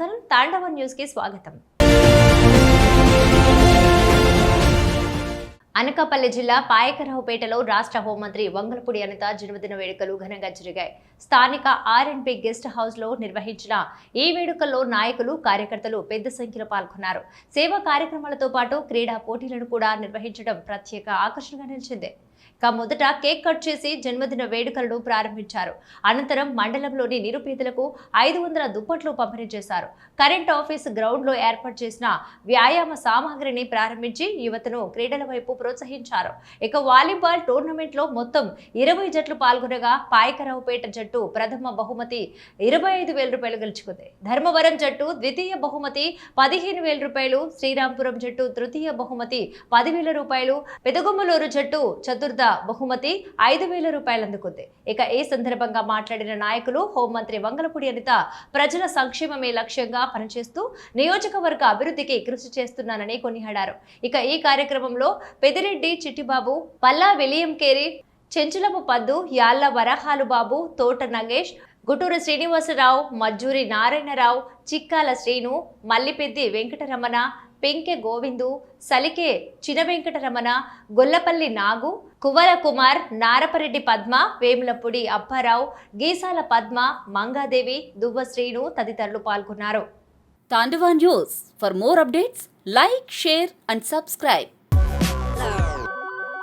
నమస్కారం, తాండవ న్యూస్ కి స్వాగతం. అనకాపల్లి జిల్లా పాయకరావుపేటలో రాష్ట్ర హోంమంత్రి వంగలపూడి అనిత జన్మదిన వేడుకలు ఘనంగా జరిగాయి. స్థానిక R&B గెస్ట్ హౌస్ లో నిర్వహించిన ఈ వేడుకల్లో నాయకులు, కార్యకర్తలు పెద్ద సంఖ్యలో పాల్గొన్నారు. సేవా కార్యక్రమాలతో పాటు క్రీడా పోటీలను కూడా నిర్వహించడం ప్రత్యేక ఆకర్షణగా నిలిచింది. మొదట కేక్ కట్ చేసి జన్మదిన వేడుకలను ప్రారంభించారు. అనంతరం మండలంలోని నిరుపేదలకు 500 దుప్పట్లు పంపిణీ చేశారు. కరెంట్ ఆఫీస్ గ్రౌండ్ లో ఏర్పాటు చేసిన వ్యాయామ సామాగ్రిని ప్రారంభించి యువతను క్రీడల వైపు ప్రోత్సహించారు. వాలీబాల్ టోర్నమెంట్ లో మొత్తం 20 జట్లు పాల్గొనగా పాయకరావుపేట జట్టు ప్రథమ బహుమతి 25,000 రూపాయలు గెలుచుకుంది. ధర్మవరం జట్టు ద్వితీయ బహుమతి 15,000 రూపాయలు, శ్రీరాంపురం జట్టు తృతీయ బహుమతి 10,000 రూపాయలు, పెదగుమ్మలూరు జట్టు చతుర్థ బహుమతి 5,000 రూపాయలు అందుకుంది. ఈ సందర్భంగా మాట్లాడిన నాయకులు, హోంమంత్రి వంగలపూడి అనిత ప్రజల సంక్షేమమే లక్ష్యంగా పనిచేస్తూ నియోజకవర్గ అభివృద్ధికి కృషి చేస్తున్నానని కొనియాడారు. ఈ కార్యక్రమంలో పెదిరెడ్డి చిట్టిబాబు, పల్లా విలియం కేరి, చెంచులపు పద్దు, యాళ్ల వరహాలు బాబు, తోట నగేష్, గుటూరు శ్రీనివాసరావు, మజ్జూరి నారాయణరావు, చిక్కాల శ్రీను, మల్లిపెద్ది వెంకటరమణ, పెంకె గోవిందు, సలికే చిన వెంకటరమణ, గొల్లపల్లి నాగు, కువర కుమార్, నారపరెడ్డి పద్మ, వేములపూడి అప్పారావు, గీసాల పద్మ, మంగాదేవి, దువ్వ శ్రీను తదితరులు పాల్గొన్నారు. తాండవ news. For more updates, like, share and subscribe.